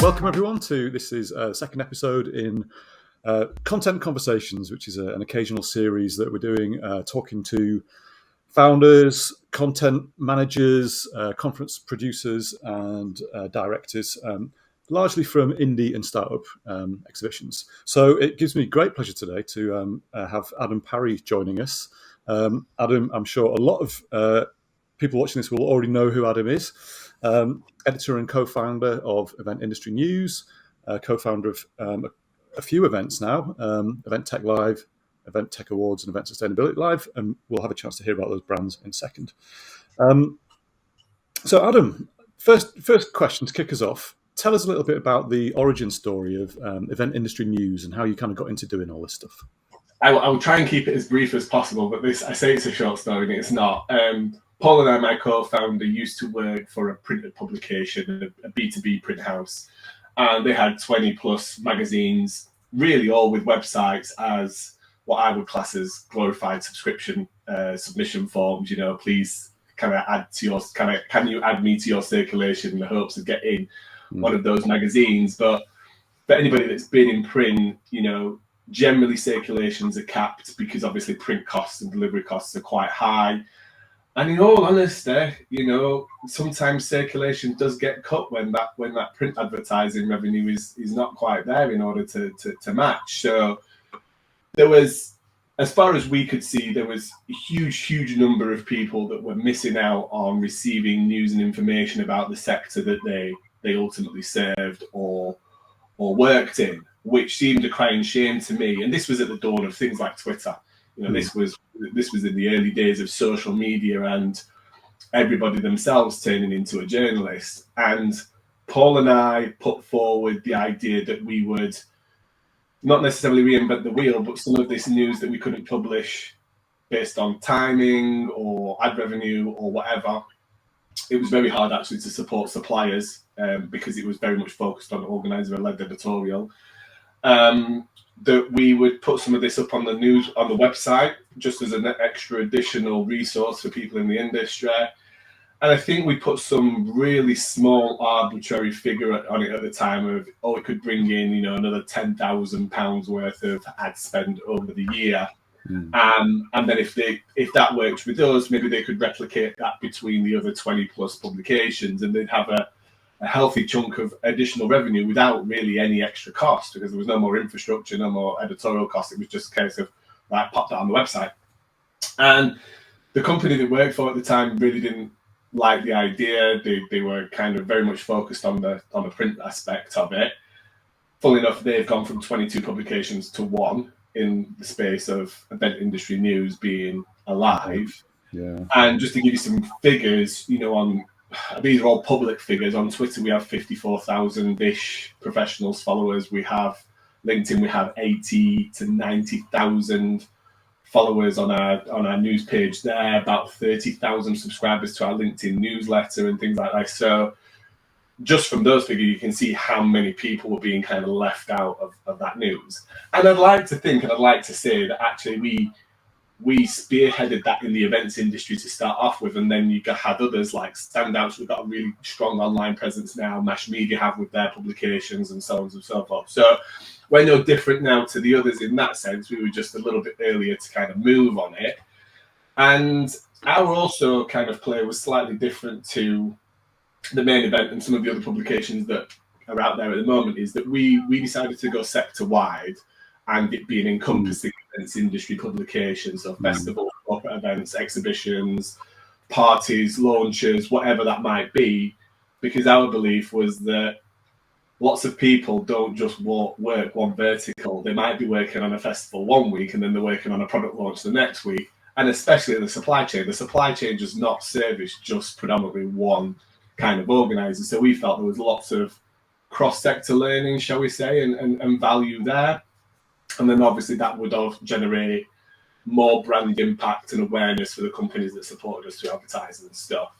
Welcome everyone to this is second episode in Content Conversations, which is an occasional series that we're doing talking to founders, content managers, conference producers, and directors, largely from indie and startup exhibitions. So it gives me great pleasure today to have Adam Parry joining us. Adam, I'm sure a lot of people watching this will already know who Adam is. Editor and co-founder of Event Industry News, co-founder of a few events now, Event Tech Live, Event Tech Awards, and Event Sustainability Live, and we'll have a chance to hear about those brands in a second. So Adam, first question to kick us off, tell us a little bit about the origin story of Event Industry News and how you kind of got into doing all this stuff. I will try and keep it as brief as possible, but I say it's a short story and it's not. Paul and I, my co-founder, used to work for a printed publication, a B2B print house, and they had 20 plus magazines, really all with websites as what I would class as glorified subscription submission forms. You know, please can you add me to your circulation in the hopes of getting one of those magazines. But for anybody that's been in print, you know, generally circulations are capped because obviously print costs and delivery costs are quite high. And in all honesty, you know, sometimes circulation does get cut when that print advertising revenue is not quite there in order to match. So there was, as far as we could see, there was a huge number of people that were missing out on receiving news and information about the sector that they ultimately served or worked in, which seemed a crying shame to me. And this was at the dawn of things like Twitter. You know, this was in the early days of social media and everybody themselves turning into a journalist. And Paul and I put forward the idea that we would not necessarily reinvent the wheel, but some of this news that we couldn't publish based on timing or ad revenue or whatever, it was very hard actually to support suppliers because it was very much focused on organizer-led editorial. That we would put some of this up on the news on the website just as an extra additional resource for people in the industry. And I think we put some really small arbitrary figure on it at the time of, it could bring in, you know, another £10,000 worth of ad spend over the year. And then if that works with us, maybe they could replicate that between the other 20 plus publications, and they'd have a healthy chunk of additional revenue without really any extra cost, because there was no more infrastructure, no more editorial cost. It was just a case of, right, pop that on the website. And the company that worked for at the time really didn't like the idea. They were kind of very much focused on the print aspect of it. Funnily enough, they've gone from 22 publications to 1 in the space of Event Industry News being alive. Yeah. And just to give you some figures, you know, these are all public figures. On Twitter, we have 54,000-ish professionals followers. We have LinkedIn, we have 80 to 90,000 followers on our news page there, about 30,000 subscribers to our LinkedIn newsletter and things like that. So just from those figures, you can see how many people were being kind of left out of that news. And I'd like to think, and I'd like to say that actually we spearheaded that in the events industry to start off with, and then you had others like Standouts. We've got a really strong online presence now. Mash Media have with their publications and so on and so forth. So we're no different now to the others in that sense. We were just a little bit earlier to kind of move on it. And our also kind of play was slightly different to the main event and some of the other publications that are out there at the moment, is that we decided to go sector wide, and it being encompassing events industry publications, so festivals, corporate events, exhibitions, parties, launches, whatever that might be, because our belief was that lots of people don't just work one vertical. They might be working on a festival one week and then they're working on a product launch the next week. And especially in the supply chain does not service just predominantly one kind of organizer. So we felt there was lots of cross-sector learning, shall we say, and value there. And then obviously that would generate more brand impact and awareness for the companies that supported us through advertising and stuff.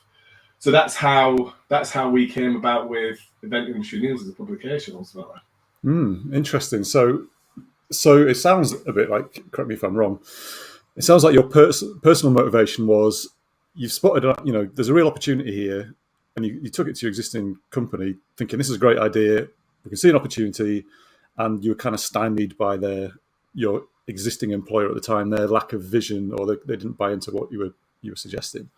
So that's how we came about with Event Industry News as a publication, ultimately. Interesting. So it sounds a bit like, correct me if I'm wrong, it sounds like your personal motivation was you've spotted, there's a real opportunity here, and you took it to your existing company, thinking this is a great idea. We can see an opportunity, and you were kind of stymied by your existing employer at the time, their lack of vision, or they didn't buy into what you were suggesting.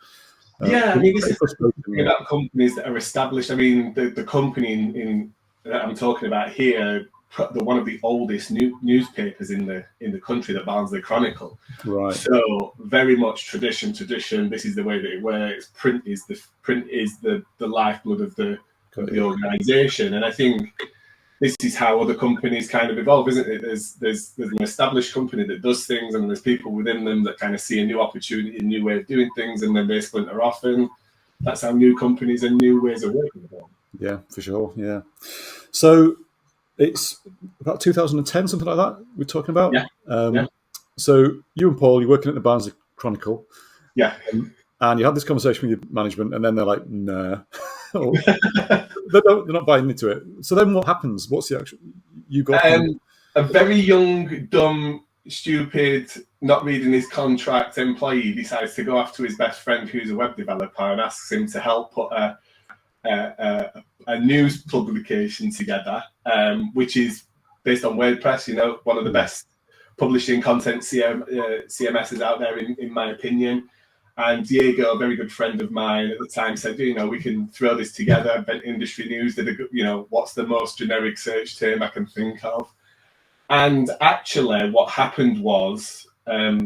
Yeah, I mean, this is the thing about companies that are established. I mean, the company in that I'm talking about here, one of the oldest newspapers in the country, the Barnsley Chronicle. Right. So very much tradition. This is the way that it works. Print is the lifeblood of the organisation, and I think this is how other companies kind of evolve, isn't it? There's an established company that does things, and there's people within them that kind of see a new opportunity, a new way of doing things, and then they splinter off, and that's how new companies and new ways of working evolve. Yeah, for sure. Yeah. So it's about 2010, something like that we're talking about. Yeah. So you and Paul, you're working at the Barnsley Chronicle. Yeah. And you had this conversation with your management, and then they're like, nah. They're not buying into it. So then what happens? What's the actual... You got... a very young, dumb, stupid, not reading his contract employee decides to go after his best friend who's a web developer and asks him to help put a news publication together, which is based on WordPress, one of the best publishing content CMSs out there, in my opinion. And Diego, a very good friend of mine at the time, said, we can throw this together. Event Industry News did what's the most generic search term I can think of? And actually what happened was I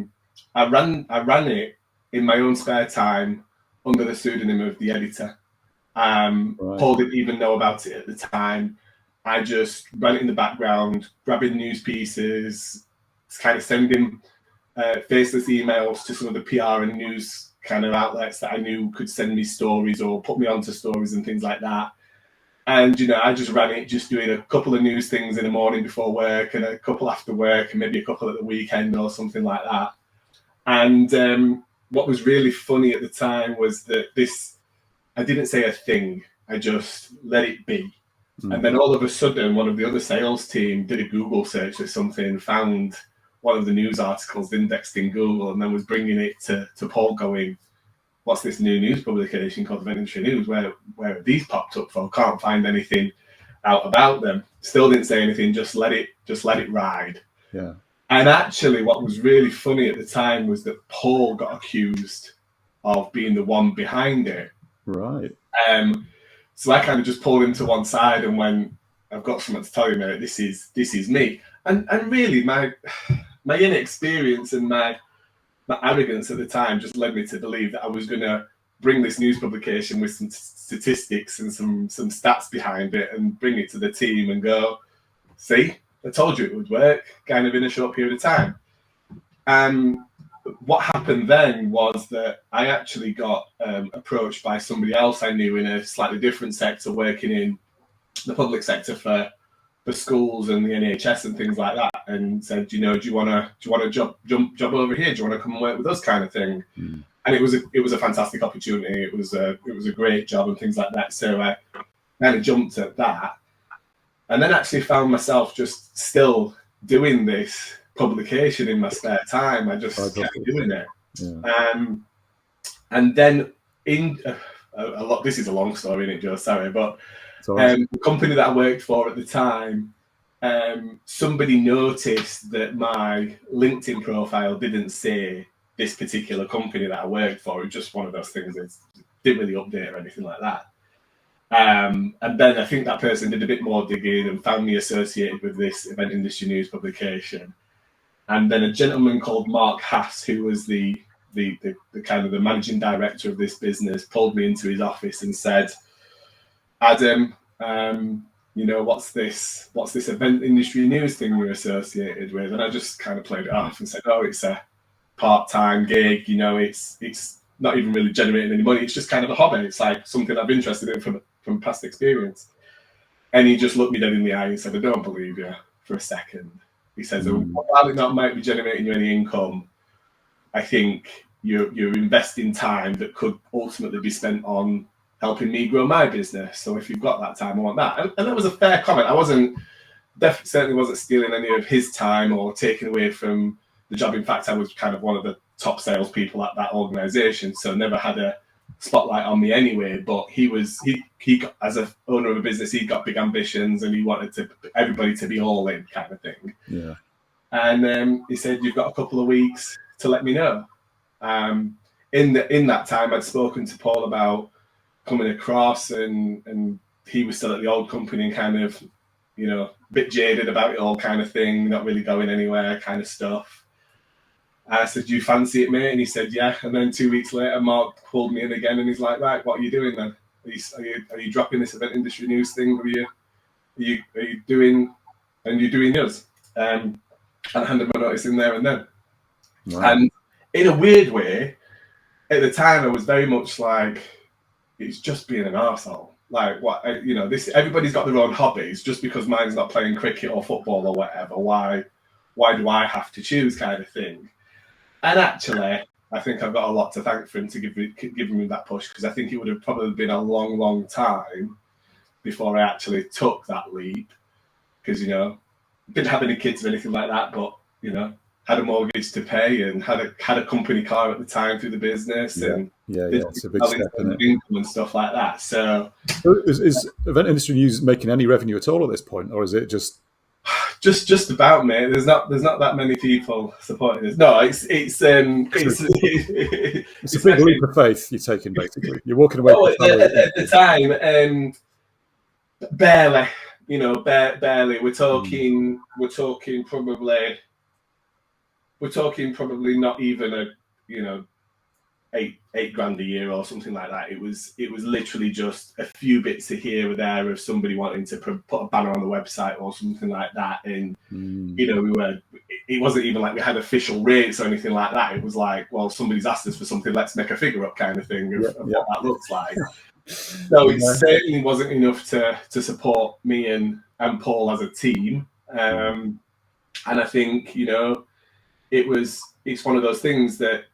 ran it in my own spare time under the pseudonym of The Editor. Right. Paul didn't even know about it at the time. I just ran it in the background, grabbing news pieces, kind of sending faceless emails to some of the PR and news kind of outlets that I knew could send me stories or put me onto stories and things like that. And, I just ran it, just doing a couple of news things in the morning before work and a couple after work and maybe a couple at the weekend or something like that. And what was really funny at the time was that I didn't say a thing. I just let it be. And then all of a sudden, one of the other sales team did a Google search or something, found one of the news articles indexed in Google, and then was bringing it to Paul going, what's this new news publication called Event Industry News? Where have these popped up from? Can't find anything out about them. Still didn't say anything, just let it ride. Yeah. And actually what was really funny at the time was that Paul got accused of being the one behind it. Right. So I kind of just pulled him to one side and went, I've got something to tell you, mate. This is me. And really my inexperience and my arrogance at the time just led me to believe that I was going to bring this news publication with some statistics and some stats behind it and bring it to the team and go, see, I told you it would work, kind of in a short period of time. What happened then was that I actually got approached by somebody else I knew in a slightly different sector, working in the public sector for schools and the NHS and things like that, and said, do you want to jump over here? Do you want to come and work with us, kind of thing? And it was a fantastic opportunity. It was a great job and things like that. So I kind of jumped at that, and then actually found myself just still doing this publication in my spare time. I just kept doing it. Yeah. And then in a lot. This is a long story, isn't it, Joe? Sorry, but. The company that I worked for at the time, somebody noticed that my LinkedIn profile didn't say this particular company that I worked for. It was just one of those things that didn't really update or anything like that. And then I think that person did a bit more digging and found me associated with this Event Industry News publication. And then a gentleman called Mark Hass, who was the kind of the managing director of this business, pulled me into his office and said, Adam, what's this Event Industry News thing you're associated with? And I just kind of played it off and said, oh, it's a part-time gig, it's not even really generating any money, it's just kind of a hobby, it's like something I'm interested in from past experience. And he just looked me dead in the eye and said, I don't believe you for a second. He says, while it not might be generating you any income, I think you're investing time that could ultimately be spent on helping me grow my business. So if you've got that time, I want that. And that was a fair comment. Certainly wasn't stealing any of his time or taking away from the job. In fact, I was kind of one of the top salespeople at that organisation, so never had a spotlight on me anyway. But he got, as a owner of a business, he got big ambitions and he wanted everybody to be all in, kind of thing. Yeah. And he said, "You've got a couple of weeks to let me know." In that time, I'd spoken to Paul about coming across, and he was still at the old company and kind of, a bit jaded about it all, kind of thing, not really going anywhere, kind of stuff. I said, "Do you fancy it, mate?" And he said, "Yeah." And then 2 weeks later, Mark pulled me in again, and he's like, "Right, what are you doing then? Are you dropping this event industry news thing? Are you doing? And you're doing yours?" And I handed my notice in there and then. Wow. And in a weird way, at the time, I was very much like, it's just being an arsehole. Like, what, this, everybody's got their own hobbies. Just because mine's not playing cricket or football or whatever, why do I have to choose, kind of thing? And actually, I think I've got a lot to thank for him to giving me that push, because I think it would have probably been a long, long time before I actually took that leap. Because, didn't have any kids or anything like that, but, had a mortgage to pay and had a company car at the time through the business. And it's a big step, isn't it? Income and stuff like that. So is event industry news making any revenue at all at this point, or is it just about, mate? There's not that many people supporting this. No, it's a big leap of faith you're taking. Basically, you're walking away. At the time, barely. Barely. We're talking probably not even $8,000 a year or something like that. It was literally just a few bits here or there of somebody wanting to put a banner on the website or something like that. And it wasn't even like we had official rates or anything like that. It was like, well, somebody's asked us for something, let's make a figure up, kind of thing of what that looks like. So it certainly wasn't enough to support me and Paul as a team. And I think, it's one of those things that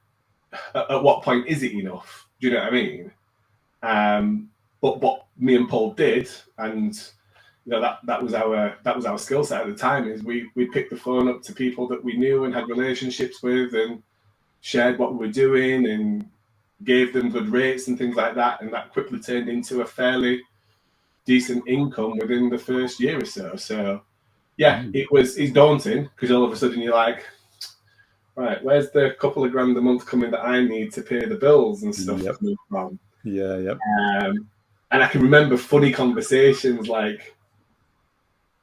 at what point is it enough? Do you know what I mean? But what me and Paul did, and that was our skill set at the time, is we picked the phone up to people that we knew and had relationships with, and shared what we were doing and gave them good rates and things like that, and that quickly turned into a fairly decent income within the first year or so. So it's daunting, because all of a sudden you're like, right, where's the couple of grand a month coming that I need to pay the bills and stuff? From? And I can remember funny conversations like,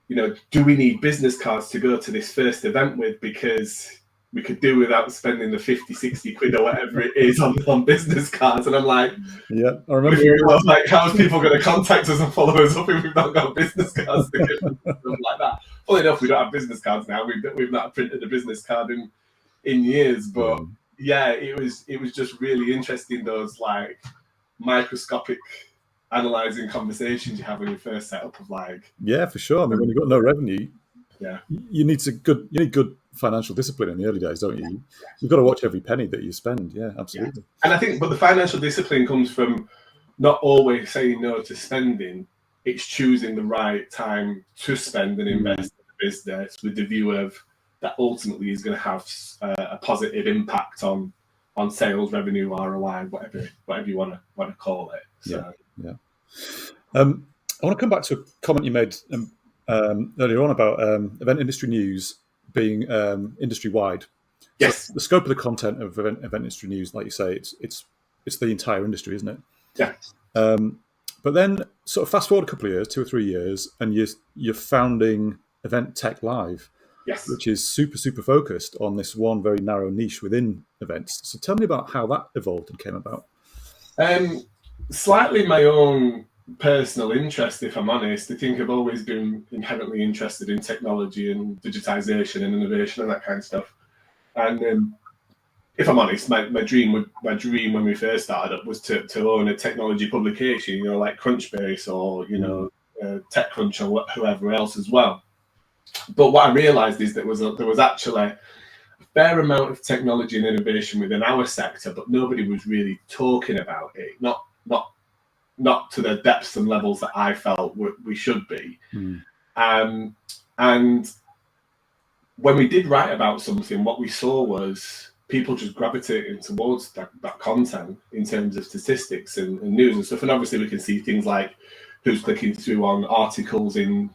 do we need business cards to go to this first event with? Because we could do without spending the 50, 60 quid or whatever it is on business cards. And I'm like, I remember. Like, how's people going to contact us and follow us up if we've not got business cards to give them, stuff like that? Well, enough, we don't have business cards now. We've not printed a business card in years, but it was just really interesting, those like microscopic analyzing conversations you have when you first set up of like, for sure. I mean, when you've got no revenue, you need good financial discipline in the early days, don't you? You've got to watch every penny that you spend. Yeah, absolutely. And I think, but the financial discipline comes from not always saying no to spending. It's choosing the right time to spend and invest in the business with the view of that ultimately is going to have a positive impact on sales, revenue, ROI, whatever you want to call it. So. I want to come back to a comment you made earlier on about event industry news being industry wide. Yes. So the scope of the content of event industry news, like you say, it's the entire industry, isn't it? Yeah. But then, sort of fast forward a couple of years, 2 or 3 years, and you're founding Event Tech Live. Yes. Which is super, super focused on this one very narrow niche within events. So tell me about how that evolved and came about. Slightly my own personal interest, if I'm honest. I think I've always been inherently interested in technology and digitization and innovation and that kind of stuff. And if I'm honest, my dream when we first started up was to own a technology publication, like Crunchbase or TechCrunch or whoever else as well. But what I realised is that there was actually a fair amount of technology and innovation within our sector, but nobody was really talking about it. Not to the depths and levels that I felt we should be. And when we did write about something, what we saw was people just gravitating towards that content in terms of statistics and news and stuff. And obviously we can see things like who's clicking through on articles in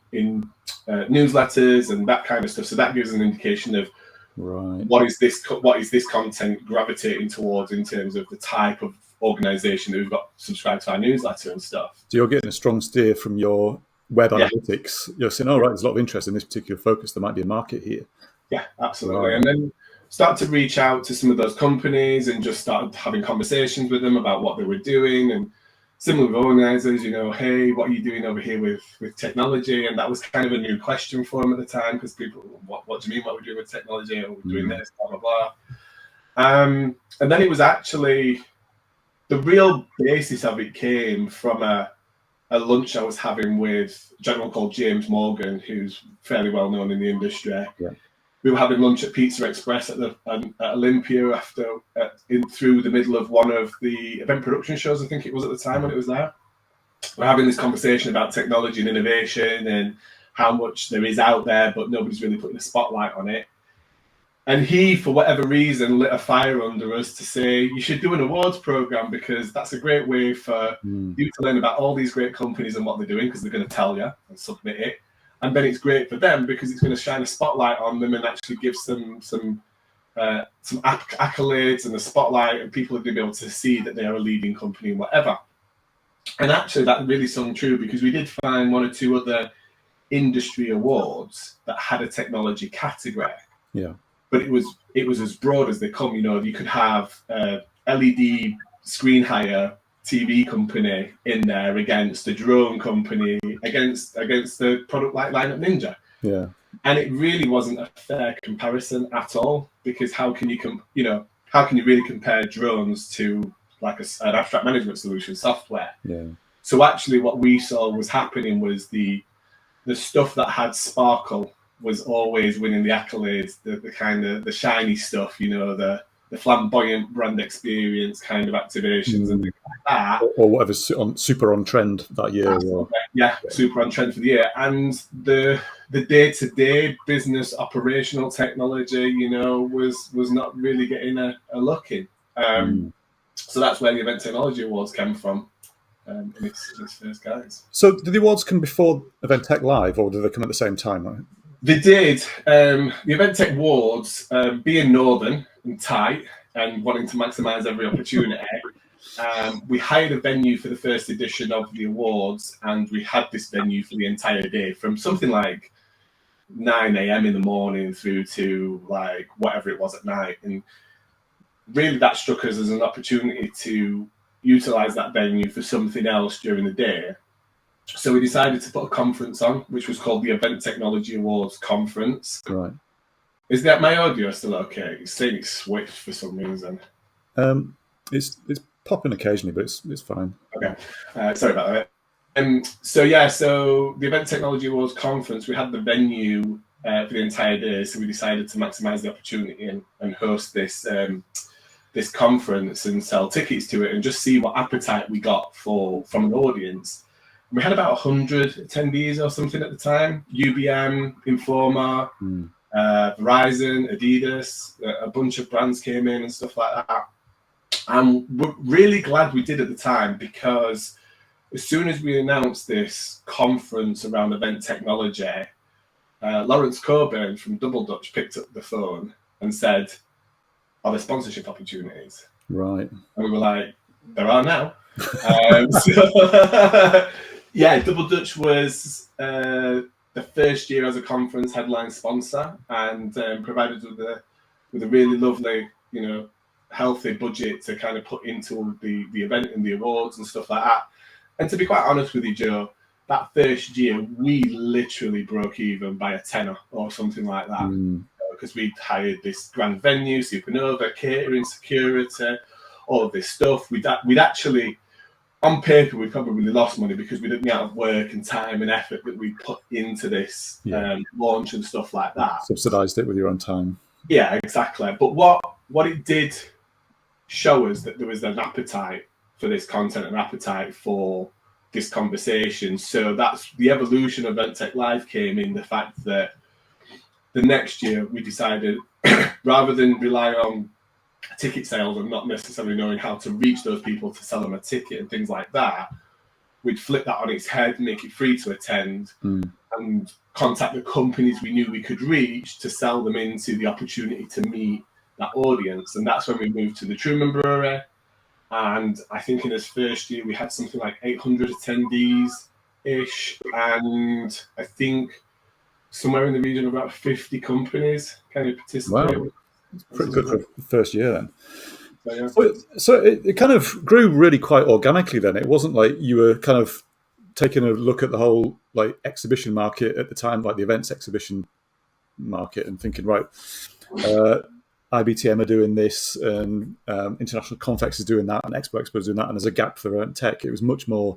newsletters and that kind of stuff. So that gives an indication of what is this content gravitating towards in terms of the type of organization that we've got subscribed to our newsletter and stuff. So you're getting a strong steer from your web analytics. You're saying, oh, right, there's a lot of interest in this particular focus. There might be a market here. Yeah, absolutely. Right. And then start to reach out to some of those companies and just started having conversations with them about what they were doing. And similar with organizers, hey, what are you doing over here with technology? And that was kind of a new question for them at the time, because people, what do you mean what we're doing with technology? Or we're doing this, blah, blah, blah. And then it was actually, the real basis of it came from a lunch I was having with a gentleman called James Morgan, who's fairly well known in the industry. Yeah. We were having lunch at Pizza Express at Olympia through the middle of one of the event production shows, I think it was at the time when it was there. We're having this conversation about technology and innovation and how much there is out there, but nobody's really putting a spotlight on it. And he, for whatever reason, lit a fire under us to say, you should do an awards program, because that's a great way for you to learn about all these great companies and what they're doing, because they're going to tell you and submit it. And then it's great for them because it's going to shine a spotlight on them and actually give some accolades and a spotlight, and people are going to be able to see that they are a leading company and whatever. And actually that really sung true, because we did find one or two other industry awards that had a technology category. Yeah. But it was as broad as they come. You could have LED screen hire TV company in there against a drone company, against the product like Lineup Ninja. Yeah. And it really wasn't a fair comparison at all, because how can you really compare drones to like an abstract management solution software? Yeah. So actually what we saw was happening was the stuff that had sparkle was always winning the accolades, the kind of the shiny stuff, the flamboyant brand experience kind of activations and things like that. Or whatever's super on trend that year. Yeah, super on trend for the year. And the day-to-day business operational technology, was not really getting a look in. So that's where the Event Technology Awards came from. In its first guise. So did the awards come before Event Tech Live, or did they come at the same time? They did. The Event Tech Awards, being northern and tight and wanting to maximise every opportunity, we hired a venue for the first edition of the awards, and we had this venue for the entire day, from something like 9 a.m. in the morning through to like whatever it was at night. And really that struck us as an opportunity to utilise that venue for something else during the day. So we decided to put a conference on, which was called the Event Technology Awards Conference. Right. Is that my audio still okay? It's saying it's switched for some reason. It's popping occasionally, but it's fine. Okay. Sorry about that. So the Event Technology Awards Conference, we had the venue for the entire day. So we decided to maximise the opportunity and host this conference and sell tickets to it and just see what appetite we got from an audience. We had about 100 attendees or something at the time. UBM, Informa, Verizon, Adidas, a bunch of brands came in and stuff like that. And we're really glad we did at the time, because as soon as we announced this conference around event technology, Lawrence Coburn from Double Dutch picked up the phone and said, "Are there sponsorship opportunities?" Right. And we were like, "There are now." Double Dutch was the first year as a conference headline sponsor, and provided us with a really lovely, healthy budget to kind of put into the event and the awards and stuff like that. And to be quite honest with you, Joe, that first year we literally broke even by a tenner or something like that, because we'd hired this grand venue, Supernova, catering, security, all of this stuff. We'd actually, on paper, we probably lost money because we didn't get out of work and time and effort that we put into this launch and stuff like that. Subsidised it with your own time. Yeah, exactly. But what it did show us that there was an appetite for this content, an appetite for this conversation. So that's the evolution of EventTech Live came in the fact that the next year we decided, rather than rely on ticket sales and not necessarily knowing how to reach those people to sell them a ticket and things like that, we'd flip that on its head, make it free to attend, and contact the companies we knew we could reach to sell them into the opportunity to meet that audience. And that's when we moved to the Truman Brewery. And I think in his first year, we had something like 800 attendees-ish. And I think somewhere in the region of about 50 companies kind of participated. Wow. Pretty good for the first year then. So, yeah. So it kind of grew really quite organically then. It wasn't like you were kind of taking a look at the whole like exhibition market at the time, like the events exhibition market, and thinking, right, IBTM are doing this, and International Convex is doing that, and Expo is doing that, and there's a gap for tech. It was much more,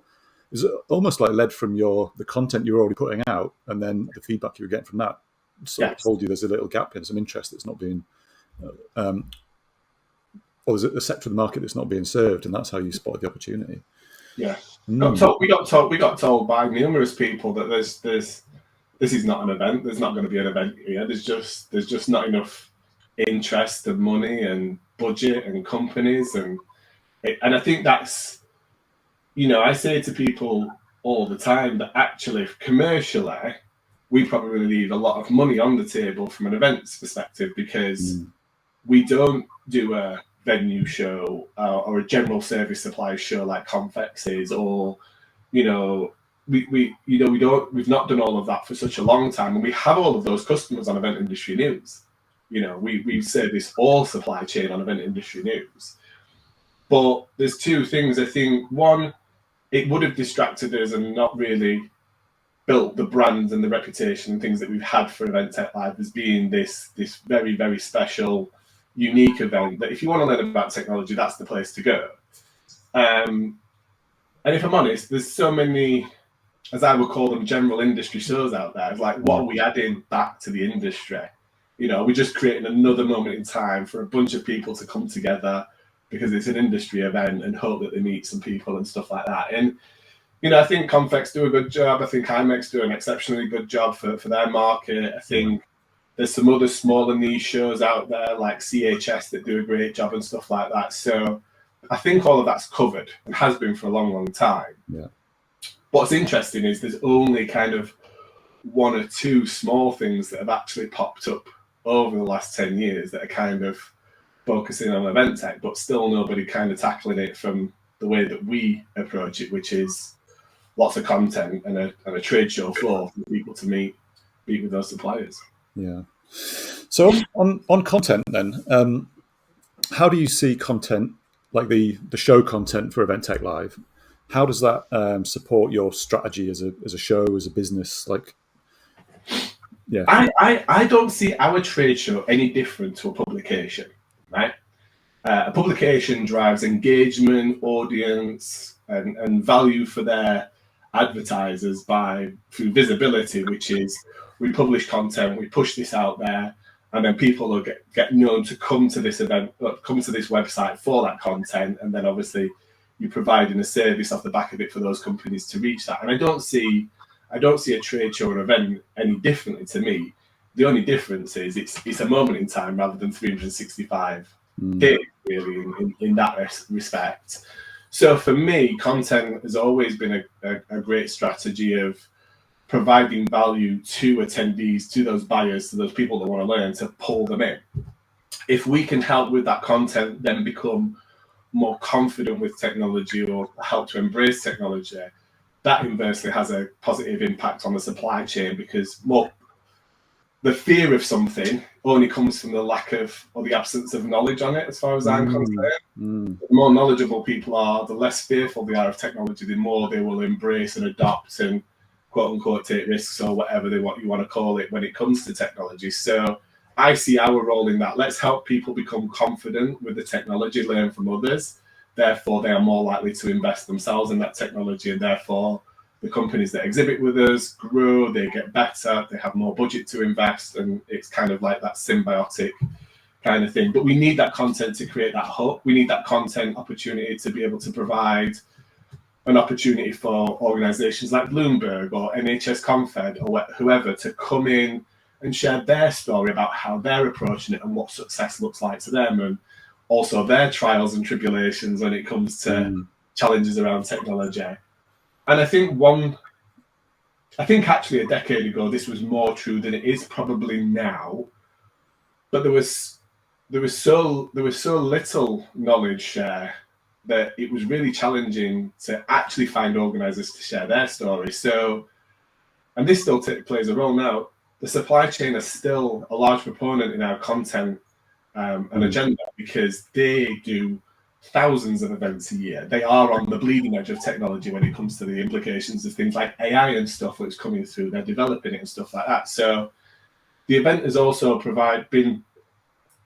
it was almost like led from the content you were already putting out, and then the feedback you were getting from that sort of told you there's a little gap here, some interest that's not being, or there's a sector of the market that's not being served, and that's how you spotted the opportunity. Yeah, we got told by numerous people that this is not an event. There's not going to be an event here. There's just not enough interest and money and budget and companies, and I think that's, I say to people all the time that actually commercially we probably leave a lot of money on the table from an events perspective, because we don't do a venue show or a general service supply show like Convex is, or we've not done all of that for such a long time, and we have all of those customers on Event Industry News. We service all supply chain on Event Industry News. But there's two things. I think one, it would have distracted us and not really built the brand and the reputation and things that we've had for Event Tech Live as being this very, very special, unique event that if you want to learn about technology, that's the place to go. And if I'm honest, there's so many, as I would call them, general industry shows out there. It's like, what are we adding back to the industry? We're just creating another moment in time for a bunch of people to come together because it's an industry event and hope that they meet some people and stuff like that. And, I think Convex do a good job. I think IMEX do an exceptionally good job for their market. I think there's some other smaller niche shows out there like CHS that do a great job and stuff like that. So I think all of that's covered and has been for a long, long time. Yeah. What's interesting is there's only kind of one or two small things that have actually popped up over the last 10 years that are kind of focusing on event tech, but still nobody kind of tackling it from the way that we approach it, which is lots of content and a trade show floor for people to meet with those suppliers. Yeah. So on content then, how do you see content, like the show content for Event Tech Live? How does that support your strategy as a show, as a business? Like, yeah, I don't see our trade show any different to a publication, right? A publication drives engagement, audience, and value for their advertisers through visibility, which is we publish content, we push this out there, and then people will get known to come to this event, come to this website for that content, and then obviously you're providing a service off the back of it for those companies to reach that. And I don't see a trade show or event any differently to me. The only difference is it's a moment in time rather than 365 days, really, in that respect. So for me, content has always been a great strategy of providing value to attendees, to those buyers, to those people that want to learn, to pull them in. If we can help with that content, then become more confident with technology or help to embrace technology, that inversely has a positive impact on the supply chain, because the fear of something only comes from the lack of or the absence of knowledge on it, as far as I'm concerned. The more knowledgeable people are, the less fearful they are of technology, the more they will embrace and adopt and quote unquote take risks or whatever you want to call it when it comes to technology. So I see our role in that. Let's help people become confident with the technology, learn from others. Therefore, they are more likely to invest themselves in that technology, and therefore the companies that exhibit with us grow, they get better, they have more budget to invest, and it's kind of like that symbiotic kind of thing. But we need that content to create that hook. We need that content opportunity to be able to provide an opportunity for organizations like Bloomberg or NHS Confed or whoever to come in and share their story about how they're approaching it and what success looks like to them. And also their trials and tribulations when it comes to challenges around technology. And I think actually a decade ago, this was more true than it is probably now. But there was so little knowledge share that it was really challenging to actually find organisers to share their stories. So, and this still plays a role now. The supply chain is still a large proponent in our content and agenda, because they do thousands of events a year. They are on the bleeding edge of technology when it comes to the implications of things like AI and stuff that's coming through. They're developing it and stuff like that. So the event has also been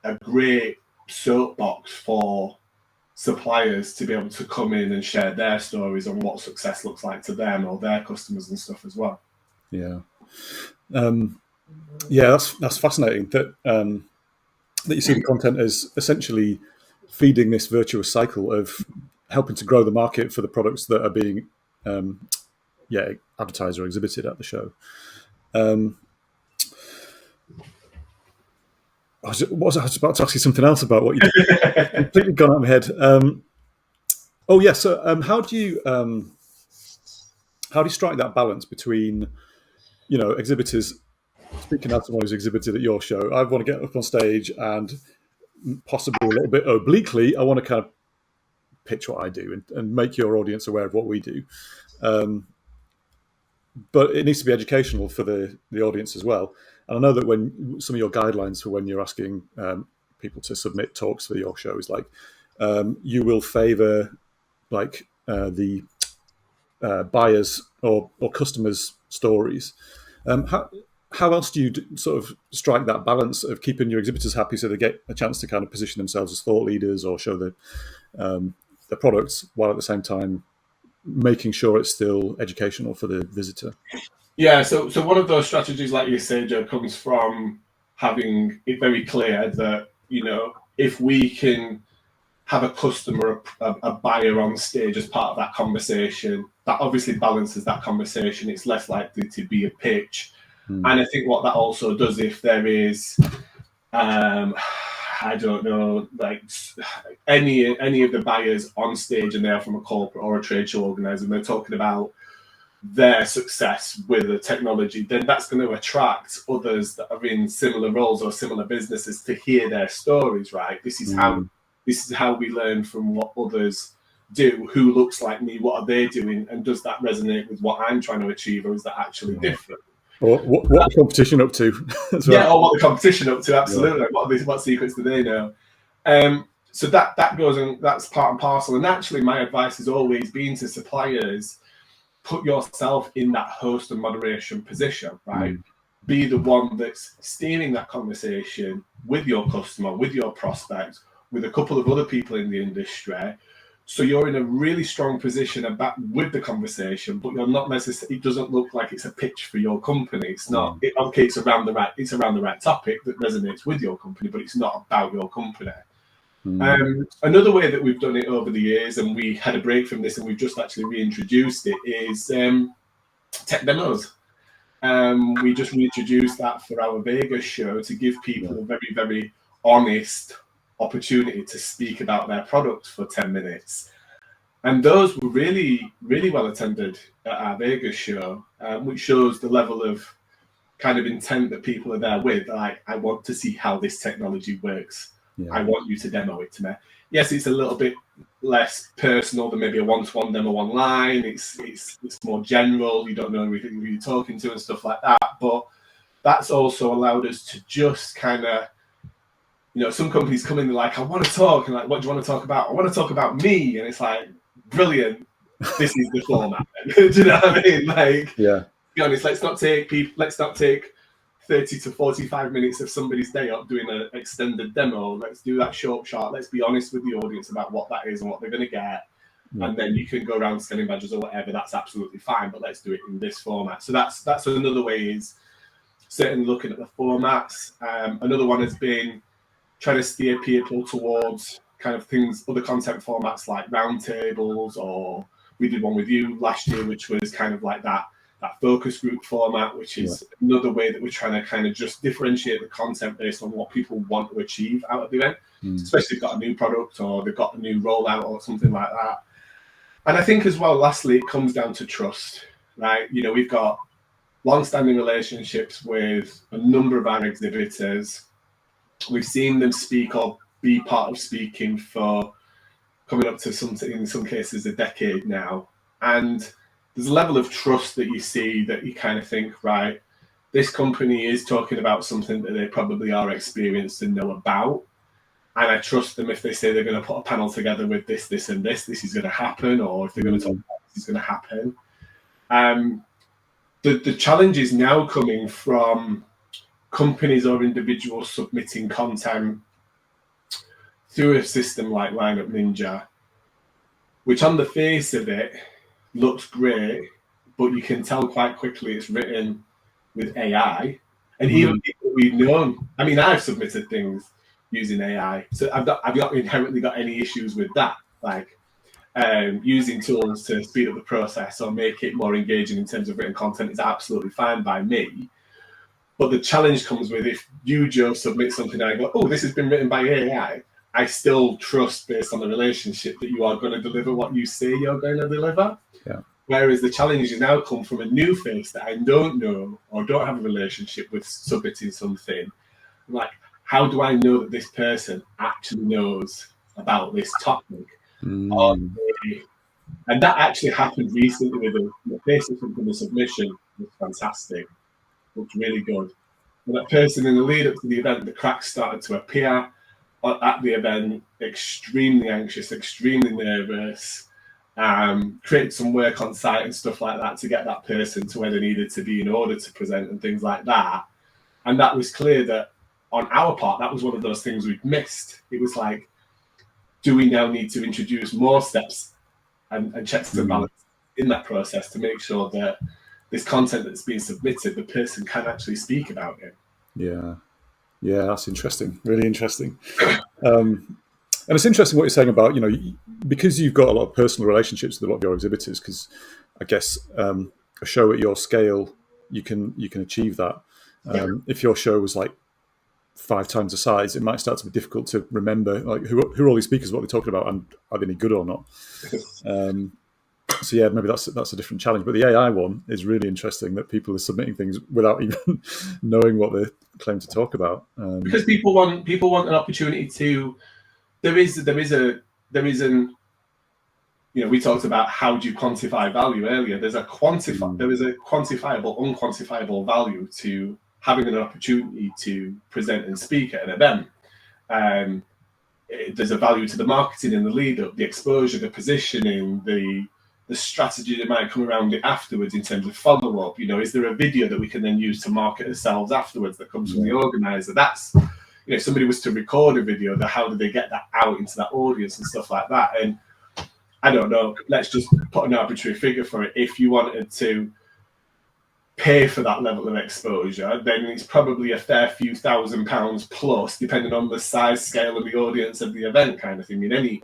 a great soapbox for suppliers to be able to come in and share their stories on what success looks like to them or their customers and stuff as well. Yeah. That's fascinating that you see the content as essentially feeding this virtuous cycle of helping to grow the market for the products that are being advertised or exhibited at the show. I was about to ask you something else about what you did. Completely gone out of my head. So how do you strike that balance between, exhibitors? Speaking as someone who's exhibited at your show, I want to get up on stage and possibly a little bit obliquely, I want to kind of pitch what I do and make your audience aware of what we do. But it needs to be educational for the audience as well. And I know that when some of your guidelines for when you're asking people to submit talks for your show is like, you will favour like the buyers or customers' stories. How else do you sort of strike that balance of keeping your exhibitors happy so they get a chance to kind of position themselves as thought leaders or show the products, while at the same time making sure it's still educational for the visitor? Yeah, so one of those strategies, like you say, Joe, comes from having it very clear that, if we can have a customer, a buyer on stage as part of that conversation, that obviously balances that conversation. It's less likely to be a pitch. And I think what that also does, if there is, I don't know, like any of the buyers on stage and they're from a corporate or a trade show organizer, and they're talking about their success with the technology, then that's going to attract others that are in similar roles or similar businesses to hear their stories, right? This is how we learn from what others do. Who looks like me? What are they doing? And does that resonate with what I'm trying to achieve, or is that actually different? Or what the competition up to? Or what the competition up to? Absolutely. Yeah. What secrets do they know? So that goes, and that's part and parcel. And actually, my advice has always been to suppliers: put yourself in that host and moderation position, right? Be the one that's steering that conversation with your customer, with your prospect, with a couple of other people in the industry. So you're in a really strong position with the conversation, but you're not necessarily. It doesn't look like it's a pitch for your company. It's not. It's around the right topic that resonates with your company, but it's not about your company. Another way that we've done it over the years, and we had a break from this, and we've just actually reintroduced it, is tech demos. We just reintroduced that for our Vegas show to give people a very, very honest opportunity to speak about their product for 10 minutes. And those were really, really well attended at our Vegas show, which shows the level of kind of intent that people are there with. Like, I want to see how this technology works. Yeah. I want you to demo it to me. Yes, it's a little bit less personal than maybe a one-to-one demo online. It's more general. You don't know who you're talking to and stuff like that. But that's also allowed us to just kind of, some companies come in and they're like, I want to talk. And like, what do you want to talk about? I want to talk about me. And it's like, brilliant. This is the format. Do you know what I mean? Like, to be honest, let's not take 30 to 45 minutes of somebody's day up doing an extended demo. Let's do that short. Let's be honest with the audience about what that is and what they're going to get. And then you can go around scanning badges or whatever. That's absolutely fine. But let's do it in this format. So that's another way, is certainly looking at the formats. Another one has been trying to steer people towards kind of things, other content formats like roundtables, or we did one with you last year, which was kind of like that that focus group format, which is another way that we're trying to kind of just differentiate the content based on what people want to achieve out of the event, especially if they've got a new product or they've got a new rollout or something like that. And I think as well, lastly, it comes down to trust, right? You know, we've got long-standing relationships with a number of our exhibitors. We've seen them speak or be part of speaking for coming up to something, in some cases, a decade now. And there's a level of trust that you see that you kind of think, right, this company is talking about something that they probably are experienced and know about. And I trust them if they say they're going to put a panel together with this, this, and this is going to happen, or if they're going to talk about this is going to happen. The challenge is now coming from companies or individuals submitting content through a system like Lineup Ninja, which on the face of it looks great, but you can tell quite quickly it's written with AI. And even people we've known, I mean, I've submitted things using AI, so I've not inherently got any issues with that. Like using tools to speed up the process or make it more engaging in terms of written content is absolutely fine by me. But the challenge comes with if you, Joe, submit something and I go, oh, this has been written by AI, I still trust based on the relationship that you are going to deliver what you say you're going to deliver. Yeah. Whereas the challenges now come from a new face that I don't know or don't have a relationship with submitting something. I'm like, how do I know that this person actually knows about this topic? And that actually happened recently with the face of the submission was fantastic. Looked really good. And that person in the lead up to the event, the cracks started to appear at the event, extremely anxious, extremely nervous, created some work on site and stuff like that to get that person to where they needed to be in order to present and things like that. And that was clear that on our part, that was one of those things we'd missed. It was like, do we now need to introduce more steps and checks and balances in that process to make sure that this content that's being submitted, the person can actually speak about it? Yeah, that's interesting. Really interesting. And it's interesting what you're saying about, you know, because you've got a lot of personal relationships with a lot of your exhibitors, because I guess a show at your scale, you can achieve that. If your show was like 5 times the size, it might start to be difficult to remember like who are all these speakers, what they're talking about, and are they any good or not. So yeah, maybe that's a different challenge. But the AI one is really interesting, that people are submitting things without even knowing what they claim to talk about. Because people want an opportunity to. There isn't. You know, we talked about how do you quantify value earlier. There is a quantifiable, unquantifiable value to having an opportunity to present and speak at an event. There's a value to the marketing and the lead up, the exposure, the positioning, the strategy that might come around it afterwards in terms of follow up. You know, is there a video that we can then use to market ourselves afterwards that comes from the organizer? That's, you know, if somebody was to record a video, how do they get that out into that audience and stuff like that? And I don't know, let's just put an arbitrary figure for it. If you wanted to pay for that level of exposure, then it's probably a fair few £1,000 plus, depending on the size, scale, and the audience of the event, kind of thing, in any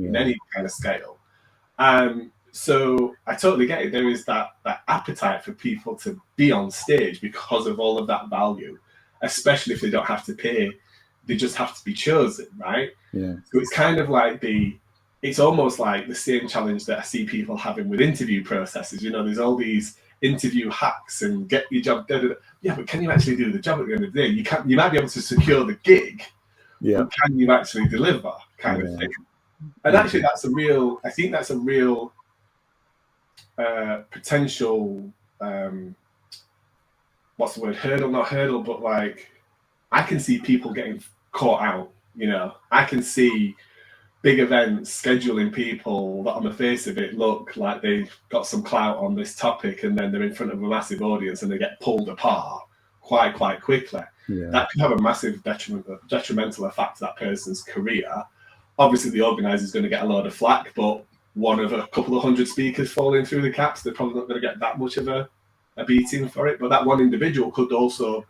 kind of scale. So I totally get it. There is that appetite for people to be on stage because of all of that value, especially if they don't have to pay; they just have to be chosen, right? Yeah. So it's kind of like it's almost like the same challenge that I see people having with interview processes. You know, there's all these interview hacks and get your job done. Yeah, but can you actually do the job at the end of the day? You might be able to secure the gig, but can you actually deliver, kind of thing? And actually, I think that's a real potential, what's the word? Hurdle, not hurdle, but like, I can see people getting caught out, you know. I can see big events scheduling people that on the face of it look like they've got some clout on this topic, and then they're in front of a massive audience and they get pulled apart quite quickly. That could have a massive detrimental effect to that person's career. Obviously the organizer is going to get a load of flack, but one of a couple of hundred speakers falling through the caps, they're probably not going to get that much of a beating for it. But that one individual could also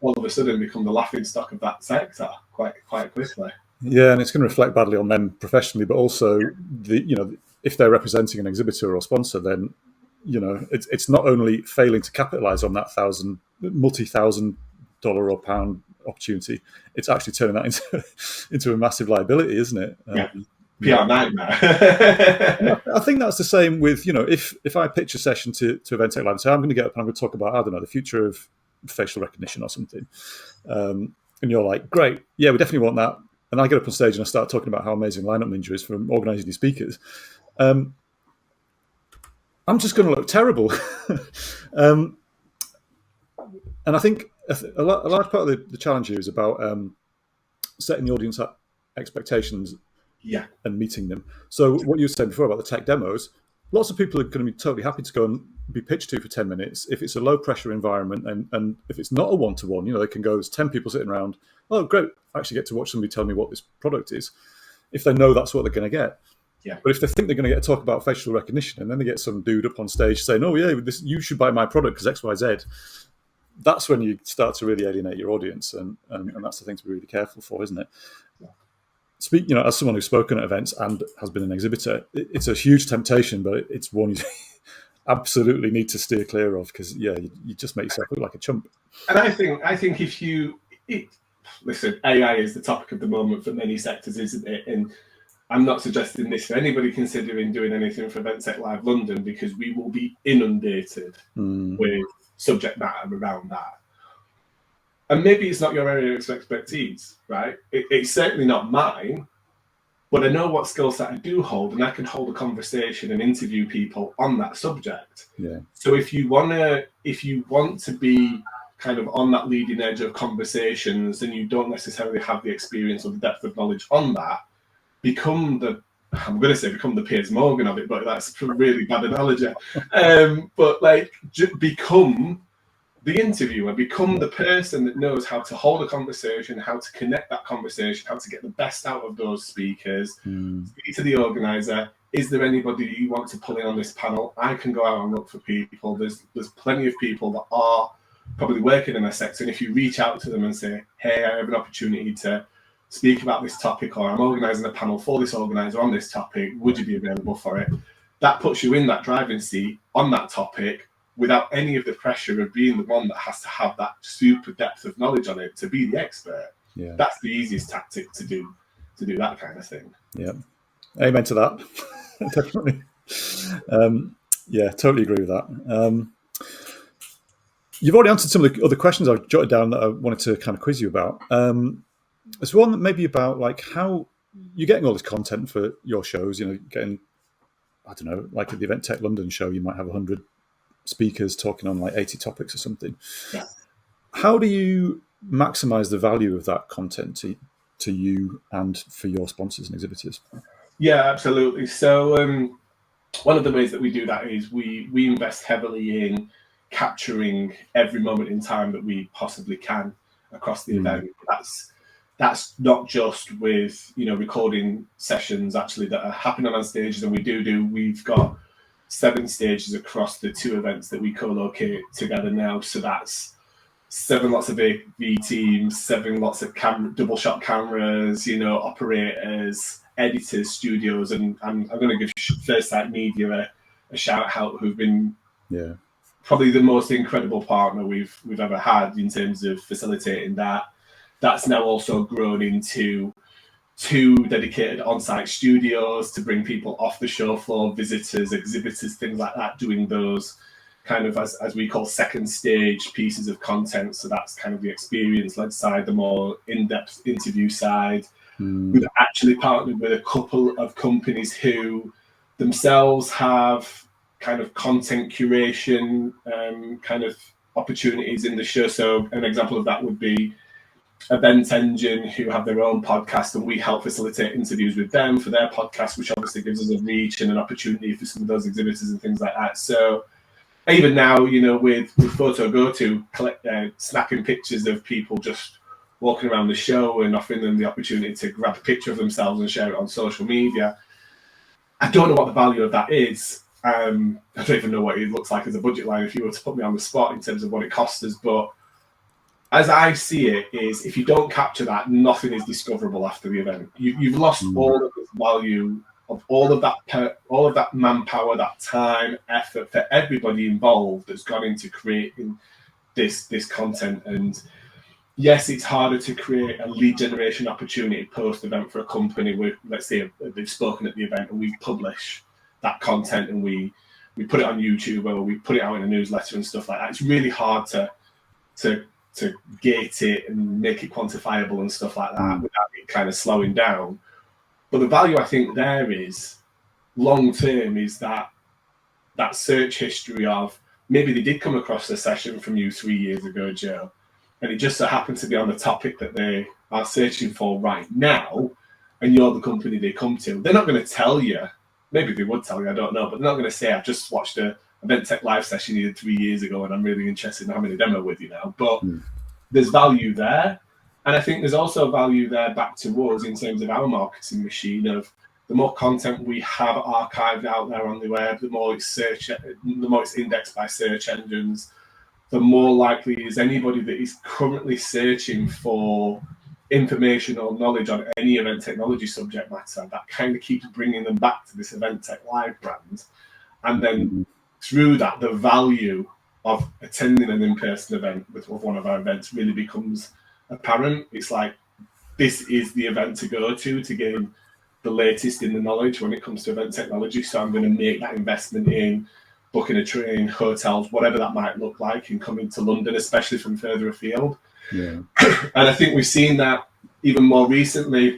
all of a sudden become the laughing stock of that sector quite quickly. Yeah, and it's going to reflect badly on them professionally, but also if they're representing an exhibitor or sponsor, then it's not only failing to capitalize on that multi-$1,000 or pound opportunity, it's actually turning that into a massive liability, isn't it? Yeah. PR nightmare. I think that's the same with, if I pitch a session to Event Tech Lab and say, I'm going to get up and I'm going to talk about, I don't know, the future of facial recognition or something. And you're like, great, yeah, we definitely want that. And I get up on stage and I start talking about how amazing Lineup Ninja is for organising these speakers. I'm just going to look terrible. And I think a large part of the challenge here is about setting the audience expectations and meeting them. So what you were saying before about the tech demos, lots of people are going to be totally happy to go and be pitched to for 10 minutes. If it's a low pressure environment and if it's not a one-to-one, they can go, there's 10 people sitting around. Oh, great. I actually get to watch somebody tell me what this product is. If they know that's what they're going to get. Yeah. But if they think they're going to get to talk about facial recognition and then they get some dude up on stage saying, oh, yeah, you should buy my product because X, Y, Z, that's when you start to really alienate your audience. And that's the thing to be really careful for, isn't it? Yeah. As someone who's spoken at events and has been an exhibitor, it's a huge temptation, but it's one you absolutely need to steer clear of because, you just make yourself look like a chump. And I think if you... listen, AI is the topic of the moment for many sectors, isn't it? And I'm not suggesting this for anybody considering doing anything for Event Tech Live London because we will be inundated with subject matter around that. And maybe it's not your area of expertise, right? It's certainly not mine, but I know what skill set I do hold, and I can hold a conversation and interview people on that subject. Yeah. So if you want to be kind of on that leading edge of conversations and you don't necessarily have the experience or the depth of knowledge on that, become the Piers Morgan of it, but that's a really bad analogy. But become the interviewer, become the person that knows how to hold a conversation, how to connect that conversation, how to get the best out of those speakers. Speak to the organizer. Is there anybody you want to pull in on this panel? I can go out and look for people. There's plenty of people that are probably working in a sector. And if you reach out to them and say, hey, I have an opportunity to speak about this topic, or I'm organising a panel for this organizer on this topic, would you be available for it? That puts you in that driving seat on that topic without any of the pressure of being the one that has to have that super depth of knowledge on it to be the expert. Yeah. That's the easiest tactic to do that kind of thing. Yeah. Amen to that. Definitely. Totally agree with that. You've already answered some of the other questions I've jotted down that I wanted to kind of quiz you about. There's one maybe about how you're getting all this content for your shows, getting, I don't know, like at the Event Tech London show, you might have 100 speakers talking on 80 topics or something. Yeah. How do you maximize the value of that content to you and for your sponsors and exhibitors? Yeah, absolutely. So one of the ways that we do that is we invest heavily in capturing every moment in time that we possibly can across the event. That's not just with recording sessions actually that are happening on stages, and we've got 7 stages across the 2 events that we co-locate together now. So that's 7 lots of AV teams, 7 lots of double shot cameras, operators, editors, studios, and I'm going to give First Sight Media a shout out, who've been probably the most incredible partner we've ever had in terms of facilitating that. That's now also grown into 2 dedicated on-site studios to bring people off the show floor, visitors, exhibitors, things like that, doing those kind of, as we call, second stage pieces of content. So that's kind of the experience-led side, the more in-depth interview side. We've actually partnered with a couple of companies who themselves have kind of content curation kind of opportunities in the show. So an example of that would be Event Engine, who have their own podcast, and we help facilitate interviews with them for their podcast, which obviously gives us a reach and an opportunity for some of those exhibitors and things like that. So even now, with Photo Go To, snapping pictures of people just walking around the show and offering them the opportunity to grab a picture of themselves and share it on social media. I don't know what the value of that is. I don't even know what it looks like as a budget line if you were to put me on the spot in terms of what it costs us. But as I see it, is if you don't capture that, nothing is discoverable after the event. You've lost all of its value of all of that manpower, that time, effort for everybody involved that's gone into creating this content. And yes, it's harder to create a lead generation opportunity post event for a company with, let's say, they've spoken at the event and we publish that content and we put it on YouTube or we put it out in a newsletter and stuff like that. It's really hard to gate it and make it quantifiable and stuff like that without it kind of slowing down. But the value I think there is long term is that search history of maybe they did come across a session from you 3 years ago, Joe, and it just so happened to be on the topic that they are searching for right now, and you're the company they come to. They're not going to tell you, maybe they would tell you, I don't know, but they're not going to say, I've just watched a Event Tech Live session you did 3 years ago and I'm really interested in having a demo with you now. But there's value there. And I think there's also value there back to us in terms of our marketing machine of the more content we have archived out there on the web, the more it's indexed by search engines, the more likely is anybody that is currently searching for information or knowledge on any event technology subject matter, that kind of keeps bringing them back to this Event Tech Live brand. And then through that, the value of attending an in-person event with one of our events really becomes apparent. It's like, this is the event to go to gain the latest in the knowledge when it comes to event technology. So I'm going to make that investment in booking a train, hotels, whatever that might look like, and coming to London, especially from further afield. Yeah. And I think we've seen that even more recently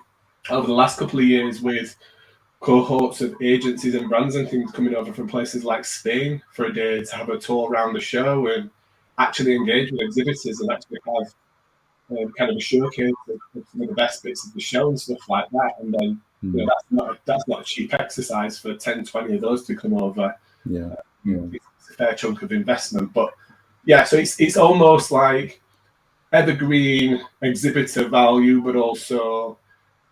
over the last couple of years with cohorts of agencies and brands and things coming over from places like Spain for a day to have a tour around the show and actually engage with exhibitors and actually have kind of a showcase of some of the best bits of the show and stuff like that. And then that's not a cheap exercise for 10, 20 of those to come over. It's a fair chunk of investment. But yeah, so it's almost like evergreen exhibitor value, but also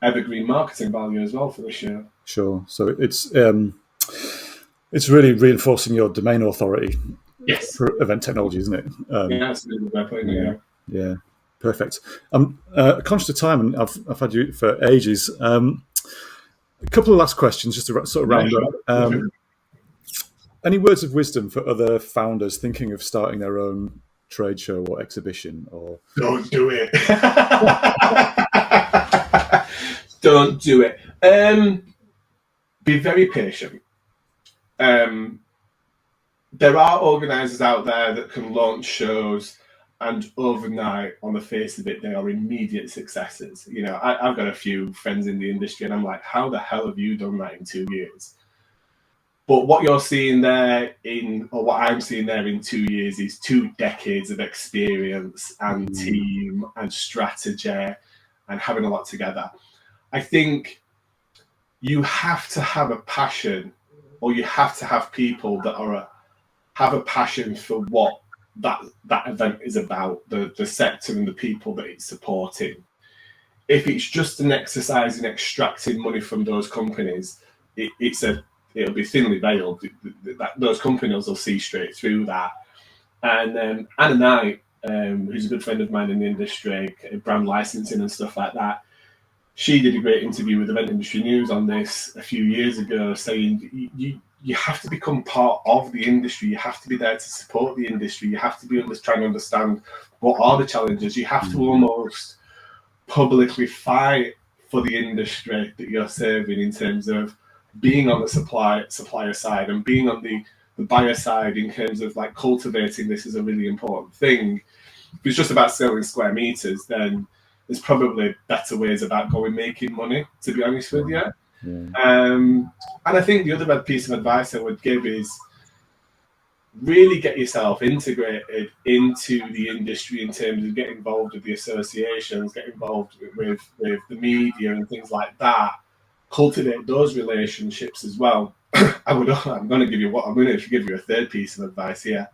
evergreen marketing value as well for the show. Sure. So it's really reinforcing your domain authority for event technology, isn't it? That's a good way of putting it. Yeah. Perfect. I'm conscious of time, and I've had you for ages. A couple of last questions, just to sort of round up. Any words of wisdom for other founders thinking of starting their own trade show or exhibition? Or don't do it. Don't do it. Be very patient. There are organisers out there that can launch shows, and overnight, on the face of it, they are immediate successes. You know, I've got a few friends in the industry, and I'm like, how the hell have you done that in 2 years? But what you're seeing there or what I'm seeing there in 2 years is 2 decades of experience and team and strategy and having a lot together. I think you have to have a passion, or you have to have people that have a passion for what that event is about, the sector and the people that it's supporting. If it's just an exercise in extracting money from those companies, it'll be thinly veiled. Those companies will see straight through that. And Anna Knight, who's a good friend of mine in the industry, brand licensing and stuff like that, she did a great interview with Event Industry News on this a few years ago, saying you have to become part of the industry. You have to be there to support the industry. You have to be trying to understand what are the challenges. You have to almost publicly fight for the industry that you're serving in terms of being on the supplier side and being on the buyer side in terms of like cultivating this is a really important thing. If it's just about selling square meters, then there's probably better ways about making money, to be honest with you. And I think the other piece of advice I would give is really get yourself integrated into the industry in terms of get involved with the associations, get involved with the media and things like that. Cultivate those relationships as well. I'm going to give you a third piece of advice here.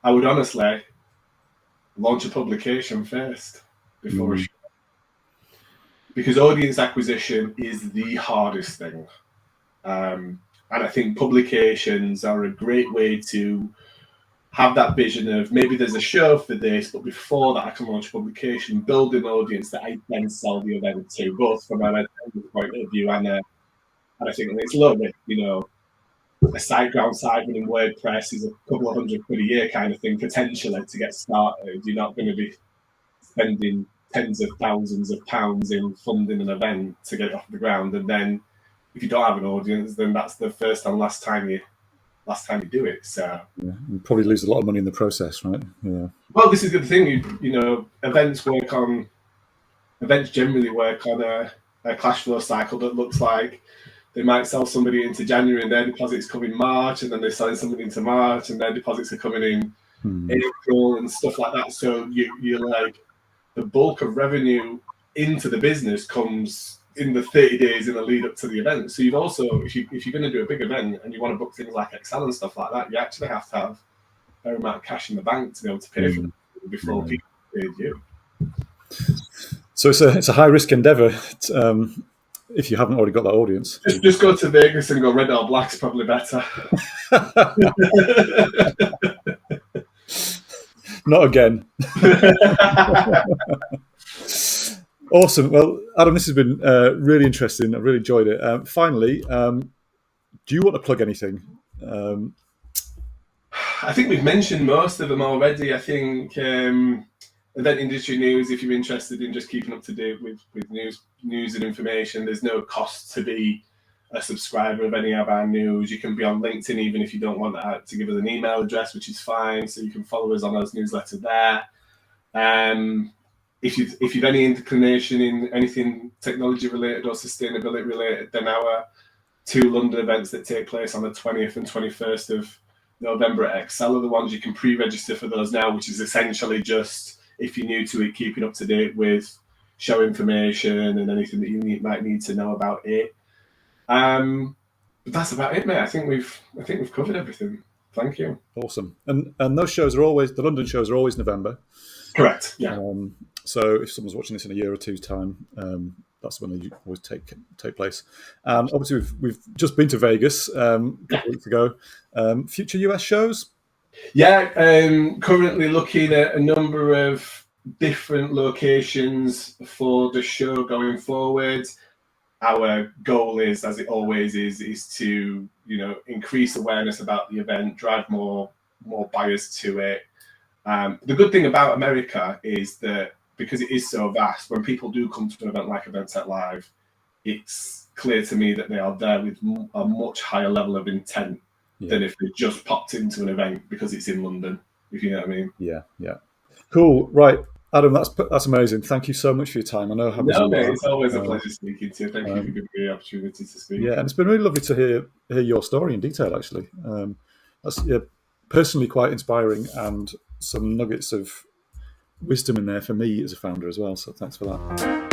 I would honestly launch a publication first before a show, because audience acquisition is the hardest thing. And I think publications are a great way to have that vision of maybe there's a show for this, but before that I can launch a publication, build an audience that I then sell the event to, both from an point of view and And I think it's a little bit, a site ground site running WordPress is a couple of £100 a year kind of thing, potentially, to get started. You're not going to be spending tens of thousands of pounds in funding an event to get it off the ground. And then if you don't have an audience, then that's the first and last time you do it. So you probably lose a lot of money in the process, right? Yeah. Well, this is the thing. Events generally work on a cash flow cycle that looks like they might sell somebody into January and their deposits come in March, and then they're selling somebody into March and their deposits are coming in April and stuff like that. So you're like, the bulk of revenue into the business comes in the 30 days in the lead up to the event. So you've also, if you're going to do a big event and you want to book things like Excel and stuff like that, you actually have to have a fair amount of cash in the bank to be able to pay for it before people pay you. So it's a high risk endeavor. If you haven't already got that audience, just go to Vegas and go red or black's probably better. Not again. Awesome. Well, Adam, this has been really interesting. I really enjoyed it. Finally, do you want to plug anything? I think we've mentioned most of them already. I think event industry news, if you're interested in just keeping up to date with news and information, there's no cost to be a subscriber of any of our news. You can be on LinkedIn even if you don't want to give us an email address, which is fine. So you can follow us on those newsletters there. If you've any inclination in anything technology related or sustainability related, then our 2 London events that take place on the 20th and 21st of November at Excel are the ones you can pre-register for those now, which is essentially just, if you're new to it, keeping up to date with show information and anything that you might need to know about it. But that's about it, mate. I think we've covered everything. Thank you. Awesome. And those shows are always, the London shows are always November. Correct. Yeah. So if someone's watching this in a year or two's time, that's when they always take place. Obviously, we've just been to Vegas a couple of weeks ago. Future US shows? Yeah, currently looking at a number of different locations for the show going forward. Our goal is, as it always is to increase awareness about the event, drive more buyers to it. The good thing about America is that because it is so vast, when people do come to an event like Events at Live, it's clear to me that they are there with a much higher level of intent than if they just popped into an event because it's in London, if you know what I mean. Yeah. Cool. Right. Adam, that's amazing. Thank you so much for your time. I know how busy you are. It's always a pleasure speaking to you. Thank you for giving me the opportunity to speak. Yeah, and it's been really lovely to hear your story in detail, actually. That's personally quite inspiring, and some nuggets of wisdom in there for me as a founder as well. So thanks for that.